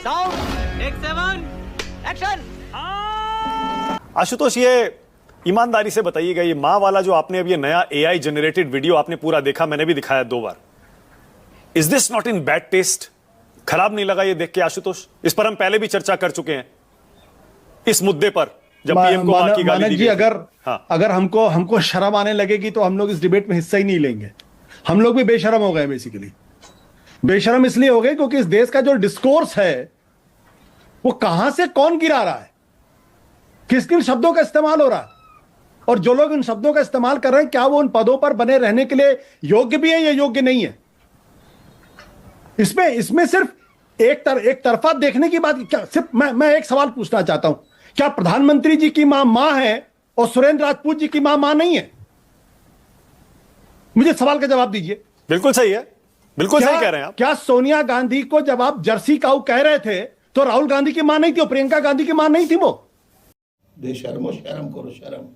Sound take 7 action. Ashutosh, ये ईमानदारी से बताइएगा, ये माँ वाला जो आपने अब ये नया एआई जनरेटेड वीडियो आपने पूरा देखा, मैंने भी दिखाया 2 बार, is this not in bad taste? खराब नहीं लगा ये देख के आशुतोष? इस पर हम पहले भी चर्चा कर चुके हैं, इस मुद्दे पर, जब पीएम को मां की गाली दी जी, गई। अगर हमको शर्म आने लगेगी तो हम लोग इस डिबेट में हिस्सा ही नहीं लेंगे। हम लोग भी बेशर्म हो गए। बेसिकली बेशर्म इसलिए हो गए क्योंकि इस देश का जो डिस्कोर्स है वो कहां से कौन गिरा रहा है, किस किन शब्दों का इस्तेमाल हो रहा है, और जो लोग इन शब्दों का इस्तेमाल कर रहे हैं क्या वो उन पदों पर बने रहने के लिए योग्य भी है या योग्य नहीं है। इसमें सिर्फ एक तरफा देखने की बात क्या? सिर्फ मैं एक सवाल पूछना चाहता हूं, क्या प्रधानमंत्री जी की मां है और सुरेंद्र राजपूत जी की मां नहीं है? मुझे सवाल का जवाब दीजिए। बिल्कुल सही है, बिल्कुल सही कह रहे हैं आप। क्या सोनिया गांधी को जब आप जर्सी काऊ कह रहे थे तो राहुल गांधी की मां नहीं थी, और प्रियंका गांधी की मां नहीं थी? वो बेशर्मो, शर्म करो शर्म।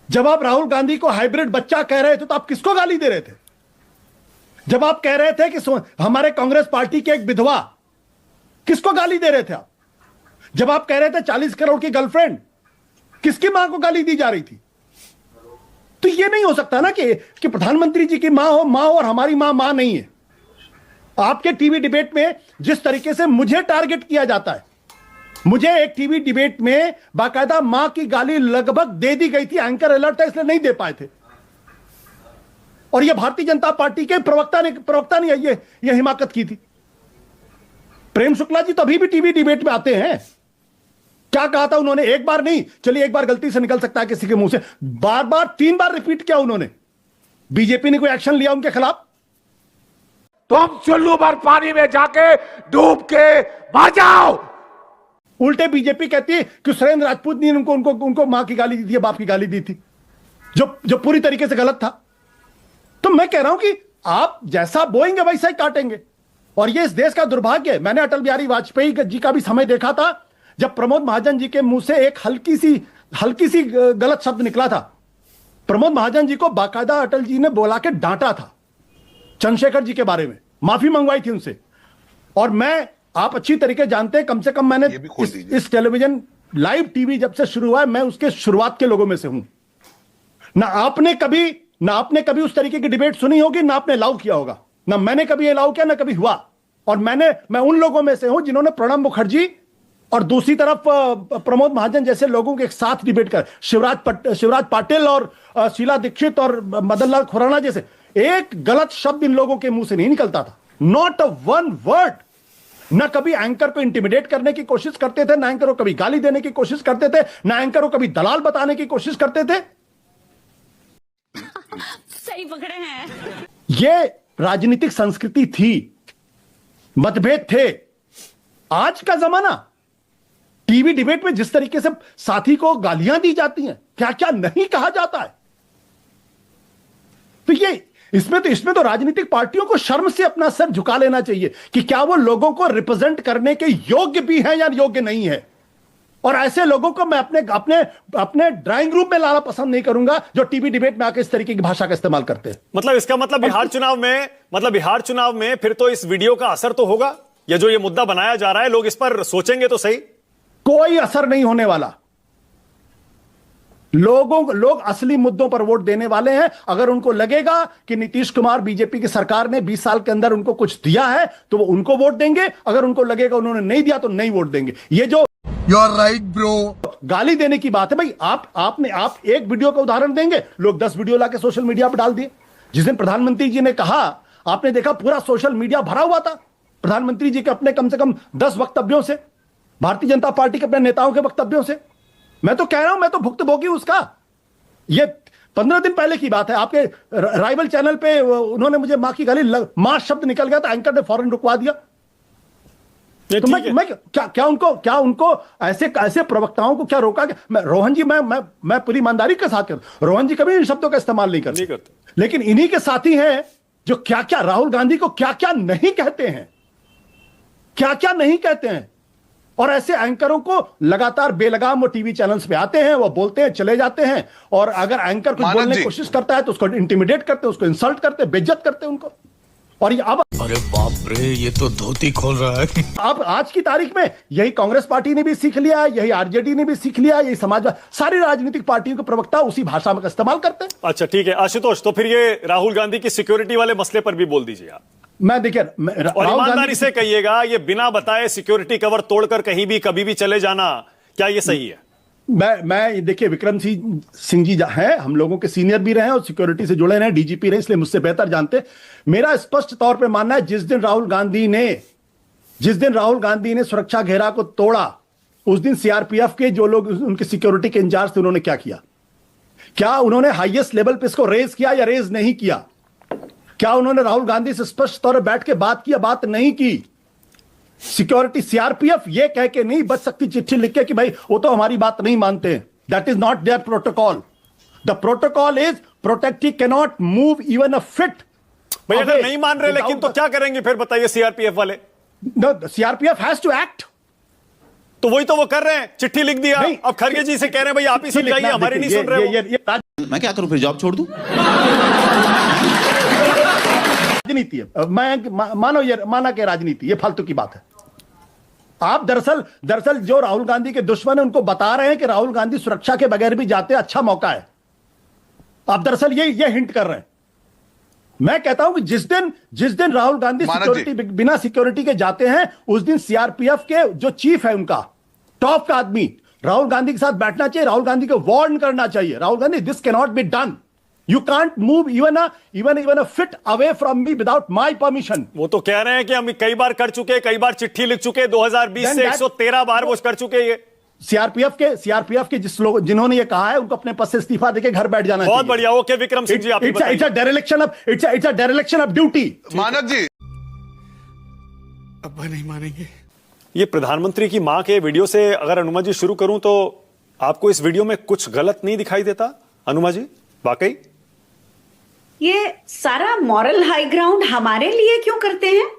जब आप राहुल गांधी को हाइब्रिड बच्चा कह रहे थे तो आप किसको गाली दे रहे थे? जब आप कह रहे थे कि हमारे कांग्रेस पार्टी की एक विधवा, किसको गाली दे रहे थे आप? जब आप कह रहे थे 40 करोड़ की गर्लफ्रेंड, किसकी मां को गाली दी जा रही थी? तो ये नहीं हो सकता ना कि प्रधानमंत्री जी की मां हो और हमारी मां नहीं है। आपके टीवी डिबेट में जिस तरीके से मुझे टारगेट किया जाता है, मुझे एक टीवी डिबेट में बाकायदा मां की गाली लगभग दे दी गई थी, एंकर अलर्ट है इसलिए नहीं दे पाए थे, और यह भारतीय जनता पार्टी के प्रवक्ता ने यह हिमाकत की थी। प्रेम शुक्ला जी तो अभी भी टीवी डिबेट में आते हैं। क्या कहा था उन्होंने? एक बार नहीं, चलिए एक बार गलती से निकल सकता है किसी के मुंह से, बार 3 बार रिपीट किया उन्होंने। बीजेपी ने कोई एक्शन लिया उनके खिलाफ? तुम चुल्लू भर पानी में जाके डूब के मर जाओ। उल्टे बीजेपी कहती है कि सुरेंद्र राजपूत ने उनको मां की गाली दी थी, बाप की गाली दी थी, जो पूरी तरीके से गलत था। तो मैं कह रहा हूं कि आप जैसा बोएंगे वैसा ही काटेंगे, और यह इस देश का दुर्भाग्य है। मैंने अटल बिहारी वाजपेयी जी का भी समय देखा था जब प्रमोद महाजन जी के मुंह से एक हल्की सी गलत शब्द निकला था। प्रमोद महाजन जी को बाकायदा अटल जी ने बोला के डांटा था चंद्रशेखर जी के बारे में, माफी मंगवाई थी उनसे। और आप अच्छी तरीके जानते हैं, कम से कम मैंने इस टेलीविजन लाइव टीवी जब से शुरू हुआ है, मैं उसके शुरुआत के लोगों में से हूं। ना आपने कभी उस तरीके की डिबेट सुनी होगी, ना आपने अलाउ किया होगा, ना मैंने कभी अलाउ किया, ना कभी हुआ। और मैं उन लोगों में से हूं जिन्होंने प्रणब मुखर्जी और दूसरी तरफ प्रमोद महाजन जैसे लोगों के साथ डिबेट कर, शिवराज पाटिल और शीला दीक्षित और मदन लाल खुराना जैसे, एक गलत शब्द इन लोगों के मुंह से नहीं निकलता था, नॉट अ वन वर्ड। ना कभी एंकर को इंटिमिडेट करने की कोशिश करते थे, ना एंकर को कभी गाली देने की कोशिश करते थे, ना एंकर को कभी दलाल बताने की कोशिश करते थे। सही पकड़े हैं। ये राजनीतिक संस्कृति थी, मतभेद थे। आज का जमाना, टीवी डिबेट में जिस तरीके से साथी को गालियां दी जाती हैं, क्या क्या नहीं कहा जाता है, तो ये इसमें तो राजनीतिक पार्टियों को शर्म से अपना सर झुका लेना चाहिए कि क्या वो लोगों को रिप्रेजेंट करने के योग्य भी हैं या योग्य नहीं है। और ऐसे लोगों को मैं अपने ड्राइंग रूम में लाना पसंद नहीं करूंगा जो टीवी डिबेट में आकर इस तरीके की भाषा का इस्तेमाल करते हैं। मतलब इसका मतलब बिहार चुनाव में फिर तो इस वीडियो का असर तो होगा, ये जो ये मुद्दा बनाया जा रहा है, लोग इस पर सोचेंगे तो सही। कोई असर नहीं होने वाला। लोग असली मुद्दों पर वोट देने वाले हैं। अगर उनको लगेगा कि नीतीश कुमार, बीजेपी की सरकार ने 20 साल के अंदर उनको कुछ दिया है तो वो उनको वोट देंगे। अगर उनको लगेगा उन्होंने नहीं दिया तो नहीं वोट देंगे। ये जो यू आर राइट ब्रो, गाली देने की बात है भाई, आप एक वीडियो का उदाहरण देंगे, लोग 10 वीडियो लाके सोशल मीडिया पर डाल दिए। जिस दिन प्रधानमंत्री जी ने कहा, आपने देखा पूरा सोशल मीडिया भरा हुआ था प्रधानमंत्री जी के अपने कम से कम 10 वक्तव्यों से, भारतीय जनता पार्टी के अपने नेताओं के वक्तव्यों से। मैं तो कह रहा हूं, मैं तो भुक्तभोगी उसका। ये 15 दिन पहले की बात है, आपके राइवल चैनल पे उन्होंने मुझे मां की गाली, मां शब्द निकल गया था, एंकर ने फौरन रुकवा दिया। तो मैं क्या उनको ऐसे प्रवक्ताओं को क्या रोका? रोहन जी, मैं पूरी ईमानदारी के साथ कहता हूं, रोहन जी कभी इन शब्दों का इस्तेमाल नहीं करते। लेकिन इन्हीं के साथी हैं जो क्या राहुल गांधी को क्या नहीं कहते हैं, क्या नहीं कहते हैं। और ऐसे एंकरों को लगातार बेलगाम वो टीवी चैनल्स पे आते हैं, वो बोलते हैं, चले जाते हैं, और अगर एंकर कुछ बोलने की कोशिश करता है तो उसको इंटिमिडेट करते हैं, उसको इंसल्ट करते हैं, बेइज्जत करते हैं उनको। और ये अब अरे बाप रे, ये तो धोती खोल रहा है। अब आज की तारीख में यही कांग्रेस पार्टी ने भी सीख लिया, यही आरजेडी ने भी सीख लिया, यही समाजवादी, सारी राजनीतिक पार्टियों के प्रवक्ता उसी भाषा में इस्तेमाल करते हैं। अच्छा ठीक है आशुतोष, तो फिर ये राहुल गांधी की सिक्योरिटी वाले मसले पर भी बोल दीजिए आप। मैं देखिए और ईमानदारी से कहिएगा, ये बिना बताए सिक्योरिटी कवर तोड़कर कहीं भी कभी भी चले जाना, क्या ये सही है? मैं देखिए विक्रम सिंह जी हैं, हम लोगों के सीनियर भी रहे और सिक्योरिटी से जुड़े रहे, डीजीपी रहे, इसलिए मुझसे बेहतर जानते हैं। मेरा स्पष्ट तौर पे मानना है, जिस दिन राहुल गांधी ने सुरक्षा घेरा को तोड़ा, उस दिन सीआरपीएफ के जो लोग उनके सिक्योरिटी के इंचार्ज थे, उन्होंने क्या किया? क्या उन्होंने हाईएस्ट लेवल पे इसको रेज किया या रेज नहीं किया? क्या उन्होंने राहुल गांधी से स्पष्ट तौर पर बैठ के बात किया, बात नहीं की? सिक्योरिटी सीआरपीएफ ये कह के नहीं बच सकती चिट्ठी लिख के कि भाई वो तो हमारी बात नहीं मानते। That is not there protocol. The protocol is protective cannot move even a feet. भाई अगर नहीं मान रहे लेकिन तो क्या करेंगे फिर बताइए सीआरपीएफ वाले? CRPF has to act. तो वही तो वो कर रहे हैं, चिट्ठी लिख दिया। अब खरगे जी से कह रहे हैं भाई आप ही समझाइए, हमारे नहीं सुन रहे। मैं क्या करूं फिर, जॉब छोड़ दूं? राजनीति है, मैं माना कि राजनीति, ये फालतू की बात है। आप दरअसल जो राहुल गांधी के दुश्मन है उनको बता रहे हैं कि राहुल गांधी सुरक्षा के बगैर भी जाते, अच्छा मौका है। आप दरअसल ये हिंट कर रहे हैं। मैं कहता हूं कि जिस दिन राहुल गांधी बिना सिक्योरिटी के जाते हैं, उस दिन सीआरपीएफ के जो चीफ है, उनका टॉप का आदमी राहुल गांधी के साथ बैठना चाहिए, राहुल गांधी को वार्न करना चाहिए, Rahul Gandhi this can not be done, you can't move even a fit away from me without my permission. वो तो कह रहे हैं कि हम कई बार कर चुके, कई बार चिट्ठी लिख चुके, 2020 से 113 बार वो कर चुके। ये सीआरपीएफ के जिन्होंने ये कहा है, उनको अपने पद से इस्तीफा देके घर बैठ जाना चाहिए। बहुत बढ़िया, ओके विक्रम सिंह जी, आप ही बताइए। It's a direction of duty. मानक जी अब नहीं मानेंगे। ये प्रधानमंत्री की मां के वीडियो से अगर अनुमा जी शुरू करूं, तो आपको इस वीडियो में कुछ गलत नहीं दिखाई देता अनुमा जी? वाकई ये सारा मॉरल हाई ग्राउंड हमारे लिए क्यों करते हैं?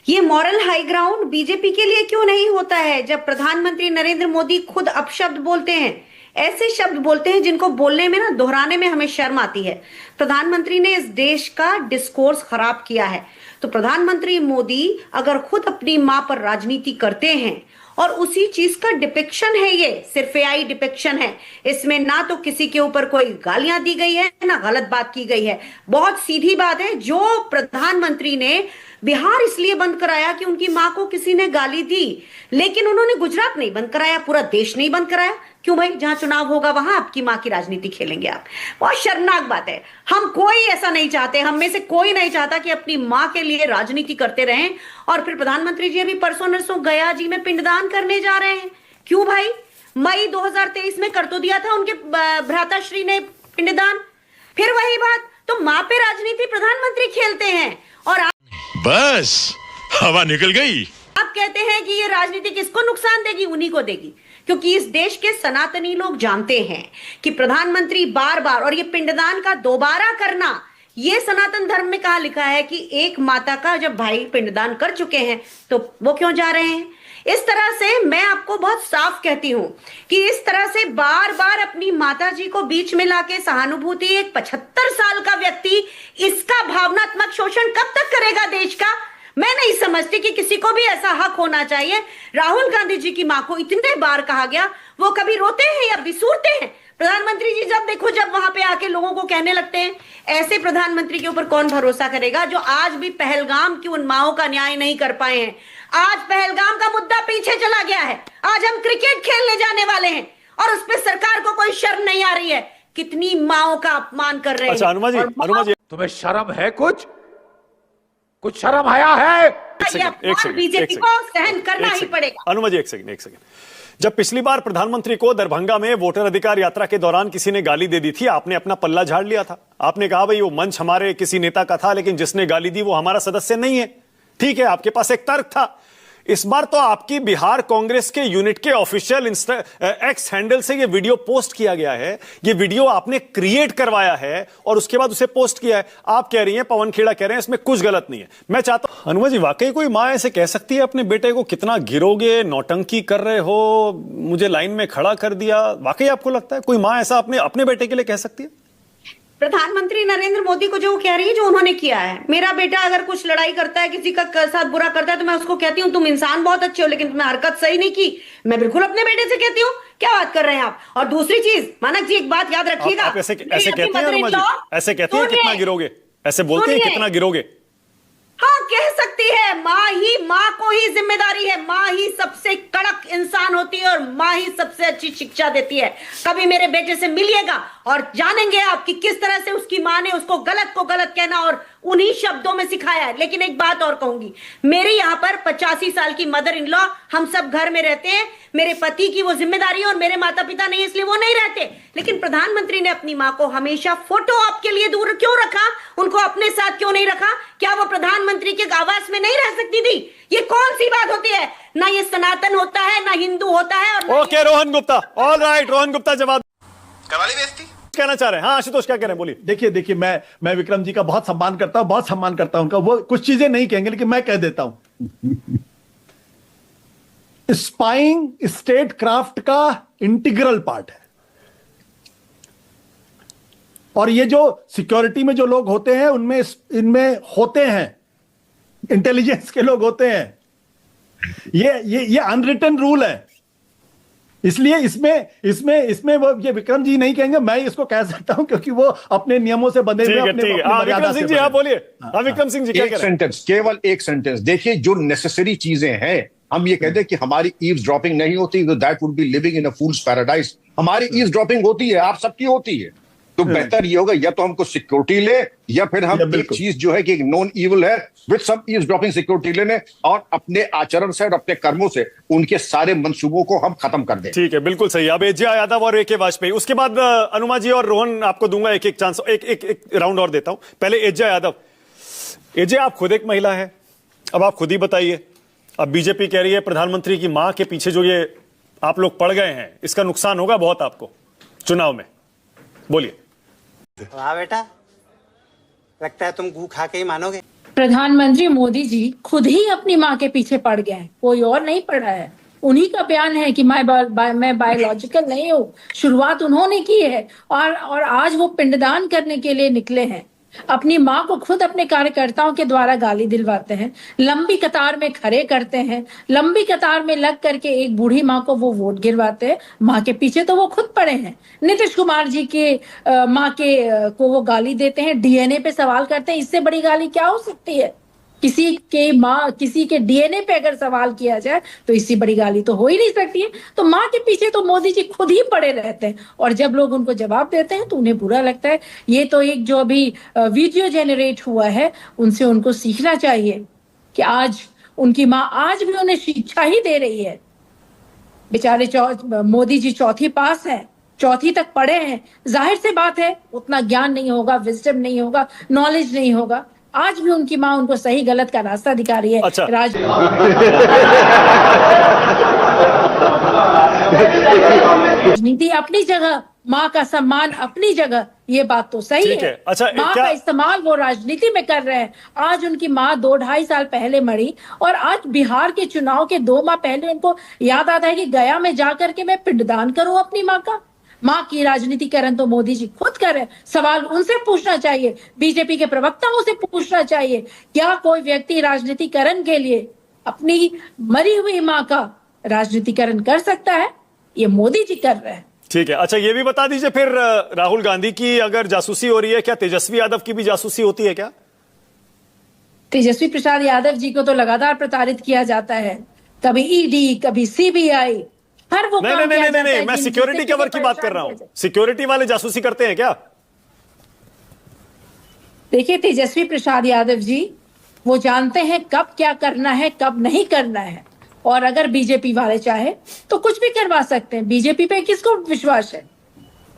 ये मॉरल हाई ग्राउंड बीजेपी के लिए क्यों नहीं होता है? जब प्रधानमंत्री नरेंद्र मोदी खुद अपशब्द बोलते हैं, ऐसे शब्द बोलते हैं जिनको बोलने में ना, दोहराने में हमें शर्म आती है। प्रधानमंत्री ने इस देश का डिस्कोर्स खराब किया है। तो प्रधानमंत्री मोदी अगर खुद अपनी मां पर राजनीति करते हैं, और उसी चीज का डिपिक्शन है, ये सिर्फ एआई डिपिक्शन है, इसमें ना तो किसी के ऊपर कोई गालियां दी गई है ना गलत बात की गई है। बहुत सीधी बात है, जो प्रधानमंत्री ने बिहार इसलिए बंद कराया कि उनकी मां को किसी ने गाली दी, लेकिन उन्होंने गुजरात नहीं बंद कराया, पूरा देश नहीं बंद कराया। क्यों भाई? जहां चुनाव होगा वहां आपकी मां की राजनीति खेलेंगे आप। बहुत शर्मनाक बात है। हम कोई ऐसा नहीं चाहते, हम में से कोई नहीं चाहता कि अपनी मां के लिए राजनीति करते रहें। और फिर प्रधानमंत्री जी अभी परसों नरसों गया जी में पिंडदान करने जा रहे हैं। क्यों भाई? मई 2023 में कर तो दिया था उनके भ्राताश्री ने पिंडदान। फिर वही बात, तो मां पे राजनीति प्रधानमंत्री खेलते हैं। और बस हवा निकल गई। आप कहते हैं कि ये राजनीति किसको नुकसान देगी? उन्हीं को देगी, क्योंकि इस देश के सनातनी लोग जानते हैं कि प्रधानमंत्री बार बार, और ये पिंडदान का दोबारा करना, ये सनातन धर्म में कहा लिखा है कि एक माता का जब भाई पिंडदान कर चुके हैं तो वो क्यों जा रहे हैं? इस तरह से मैं आपको बहुत साफ कहती हूं कि इस तरह से बार बार अपनी माता जी को बीच में लाके सहानुभूति, एक 75 साल का व्यक्ति इसका भावनात्मक शोषण कब तक करेगा देश का? मैं नहीं समझती कि किसी को भी ऐसा हक होना चाहिए। राहुल गांधी जी की मां को इतने बार कहा गया, वो कभी रोते हैं या बिसूरते हैं? प्रधानमंत्री जी जब देखो जब वहां पे आके लोगों को कहने लगते हैं, ऐसे प्रधानमंत्री के ऊपर कौन भरोसा करेगा जो आज भी पहलगाम की उन माओं का न्याय नहीं कर पाए हैं। आज पहलगाम का मुद्दा पीछे चला गया है, आज हम क्रिकेट खेलने जाने वाले हैं और उस पर सरकार को कोई शर्म नहीं आ रही है। कितनी माओं का अपमान कर रहे हैं। अच्छा अनुमा जी तुम्हें शर्म है? कुछ शर्म आया है? बीजेपी को सहन करना ही पड़ेगा। अनुमा जी एक सेकंड। जब पिछली बार प्रधानमंत्री को दरभंगा में वोटर अधिकार यात्रा के दौरान किसी ने गाली दे दी थी, आपने अपना पल्ला झाड़ लिया था। आपने कहा भाई वो मंच हमारे किसी नेता का था, लेकिन जिसने गाली दी वो हमारा सदस्य नहीं है। ठीक है, आपके पास एक तर्क था। इस बार तो आपकी बिहार कांग्रेस के यूनिट के ऑफिशियल एक्स हैंडल से ये वीडियो पोस्ट किया गया है। ये वीडियो आपने क्रिएट करवाया है और उसके बाद उसे पोस्ट किया है। आप कह रही हैं, पवन खेड़ा कह रहे हैं इसमें कुछ गलत नहीं है। मैं चाहता हूं अनुमा जी, वाकई कोई मां ऐसे कह सकती है अपने बेटे को कितना गिरोगे, नौटंकी कर रहे हो, मुझे लाइन में खड़ा कर दिया? वाकई आपको लगता है कोई मां ऐसा अपने बेटे के लिए कह सकती है? प्रधानमंत्री नरेंद्र मोदी को जो वो कह रही है, जो उन्होंने किया है, मेरा बेटा अगर कुछ लड़ाई करता है, किसी का साथ बुरा करता है, तो मैं उसको कहती हूँ तुम इंसान बहुत अच्छे हो, लेकिन तुमने हरकत सही नहीं की। मैं बिल्कुल अपने बेटे से कहती हूँ। क्या बात कर रहे हैं आप? और दूसरी चीज, मानक जी, एक बात याद रखिएगा, आप ऐसे कहते हैं, ऐसे कहते हैं कितना गिरोगे, ऐसे बोलते हैं कितना गिरोगे? हाँ, कह सकती है। माँ को ही जिम्मेदारी है। माँ ही सबसे कड़क इंसान होती है और माँ ही सबसे अच्छी शिक्षा देती है। कभी मेरे बेटे से मिलिएगा और जानेंगे आप कि किस तरह से उसकी माँ ने उसको गलत को गलत कहना और उन्हीं शब्दों में सिखाया है। लेकिन एक बात और कहूंगी, मेरे यहाँ पर 85 साल की मदर इन लॉ, हम सब घर में रहते हैं, मेरे पति की वो जिम्मेदारी है और मेरे माता पिता नहीं, इसलिए वो नहीं रहते। लेकिन प्रधानमंत्री ने अपनी माँ को हमेशा फोटो आपके लिए दूर क्यों रखा? उनको अपने साथ क्यों नहीं रखा? क्या वो प्रधानमंत्री के आवास में नहीं रह सकती थी? ये कौन सी बात होती है? ना ये सनातन होता है, ना हिंदू होता है। और okay Rohan Gupta, all right, Rohan Gupta जवाब कवाली बेइज्जती कहना चाह रहे हैं। हाँ आशुतोष, क्या कह रहे हैं, बोलिए। देखिए मैं विक्रम जी का बहुत सम्मान करता हूं, बहुत सम्मान करता हूं उनका। वो कुछ चीजें नहीं कहेंगे, लेकिन मैं कह देता हूं। स्पाइंग स्टेट क्राफ्ट का इंटीग्रल पार्ट है। और ये जो सिक्योरिटी में जो लोग होते हैं, उनमें इनमें होते हैं, इंटेलिजेंस के लोग होते हैं। ये अनरिटन रूल है। इसलिए इसमें वो ये विक्रम जी नहीं कहेंगे, मैं इसको कह सकता हूं, क्योंकि वो अपने नियमों से बंधे हुए, विक्रम सिंह जी, आप बोलिए। विक्रम सिंह जी क्या कह रहे हैं? सेंटेंस, केवल एक सेंटेंस। देखिए, जो नेसेसरी चीजें हैं, हम ये कहते हैं कि हमारी ईव्स ड्रॉपिंग नहीं होती, तो that would be living in a fools paradise. हमारी ईव्स ड्रॉपिंग होती है, आप सबकी होती है। तो बेहतर ये होगा, या तो हमको सिक्योरिटी ले, या फिर हम एक चीज जो है कि एक नॉन इविल है with some eavesdropping security लेने, और अपने आचरण से और अपने कर्मों से उनके सारे मंसूबों को हम खत्म कर दें। ठीक है, बिल्कुल सही। अब एजे यादव और AK वाजपेयी, उसके बाद अनुमा जी और रोहन, आपको दूंगा एक एक चांस, एक राउंड और देता हूं। पहले एजे यादव। एजे, आप खुद एक महिला है, अब आप खुद ही बताइए, अब बीजेपी कह रही है प्रधानमंत्री की मां के पीछे जो ये आप लोग पड़ गए हैं, इसका नुकसान होगा बहुत आपको चुनाव में, बोलिए। वाह बेटा, लगता है तुम गू खा के ही मानोगे। प्रधानमंत्री मोदी जी खुद ही अपनी माँ के पीछे पड़ गए हैं, कोई और नहीं पड़ा है। उन्हीं का बयान है कि मैं बायोलॉजिकल नहीं हूँ, शुरुआत उन्होंने की है। और आज वो पिंडदान करने के लिए निकले हैं। अपनी माँ को खुद अपने कार्यकर्ताओं के द्वारा गाली दिलवाते हैं, लंबी कतार में खड़े करते हैं, लंबी कतार में लग करके एक बूढ़ी माँ को वो वोट गिरवाते हैं। माँ के पीछे तो वो खुद पड़े हैं। नीतीश कुमार जी के माँ के को वो गाली देते हैं, DNA पे सवाल करते हैं। इससे बड़ी गाली क्या हो सकती है? किसी के DNA पे अगर सवाल किया जाए तो इससे बड़ी गाली तो हो ही नहीं सकती है। तो माँ के पीछे तो मोदी जी खुद ही पड़े रहते हैं, और जब लोग उनको जवाब देते हैं तो उन्हें बुरा लगता है। ये तो एक जो अभी वीडियो जेनरेट हुआ है, उनसे उनको सीखना चाहिए कि आज उनकी माँ आज भी उन्हें शिक्षा ही दे रही है। बेचारे मोदी जी चौथी पास है, चौथी तक पढ़े हैं। जाहिर सी बात है उतना ज्ञान नहीं होगा, विजडम नहीं होगा, नॉलेज नहीं होगा। आज भी उनकी माँ उनको सही गलत का रास्ता दिखा रही है। अच्छा। राजनीति अपनी जगह, माँ का सम्मान अपनी जगह, ये बात तो सही है। अच्छा, माँ का इस्तेमाल वो राजनीति में कर रहे हैं। आज उनकी माँ 2-2.5 साल पहले मरी, और आज बिहार के चुनाव के 2 माह पहले उनको याद आता है कि गया में जाकर के मैं पिंडदान करूं अपनी माँ का। माँ की राजनीतिकरण तो मोदी जी खुद कर रहे हैं। सवाल उनसे पूछना चाहिए, बीजेपी के प्रवक्ताओं से पूछना चाहिए, क्या कोई व्यक्ति राजनीतिकरण के लिए अपनी मरी हुई माँ का राजनीतिकरण कर सकता है? ये मोदी जी कर रहे हैं। ठीक है। अच्छा, ये भी बता दीजिए फिर, राहुल गांधी की अगर जासूसी हो रही है, क्या तेजस्वी यादव की भी जासूसी होती है क्या? तेजस्वी प्रसाद यादव जी को तो लगातार प्रताड़ित किया जाता है, कभी ED, कभी CBI। हर वो नहीं, मैं सिक्योरिटी कवर की बात कर रहा हूं। सिक्योरिटी वाले जासूसी करते हैं क्या? देखिए, तेजस्वी प्रसाद यादव जी वो जानते हैं कब क्या करना है, कब नहीं करना है। और अगर बीजेपी वाले चाहे तो कुछ भी करवा सकते हैं। बीजेपी पे किसको विश्वास है?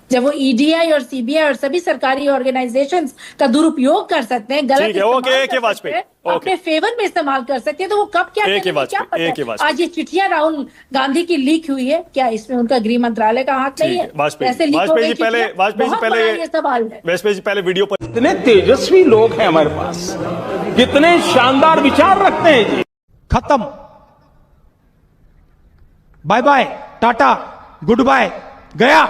जब वो EDI और CBI और सभी सरकारी ऑर्गेनाइजेशंस का दुरुपयोग कर सकते हैं, गलत अपने फेवर में इस्तेमाल कर सकते हैं, तो वो कब क्या करेंगे? आज ये चिट्ठियां राहुल गांधी की लीक हुई है, क्या इसमें उनका गृह मंत्रालय का हाथ नहीं है? वाजपेयी जी पहले वीडियो पर, कितने तेजस्वी लोग हैं हमारे पास, कितने शानदार विचार रखते हैं जी। खत्म, bye bye, tata, goodbye, गया।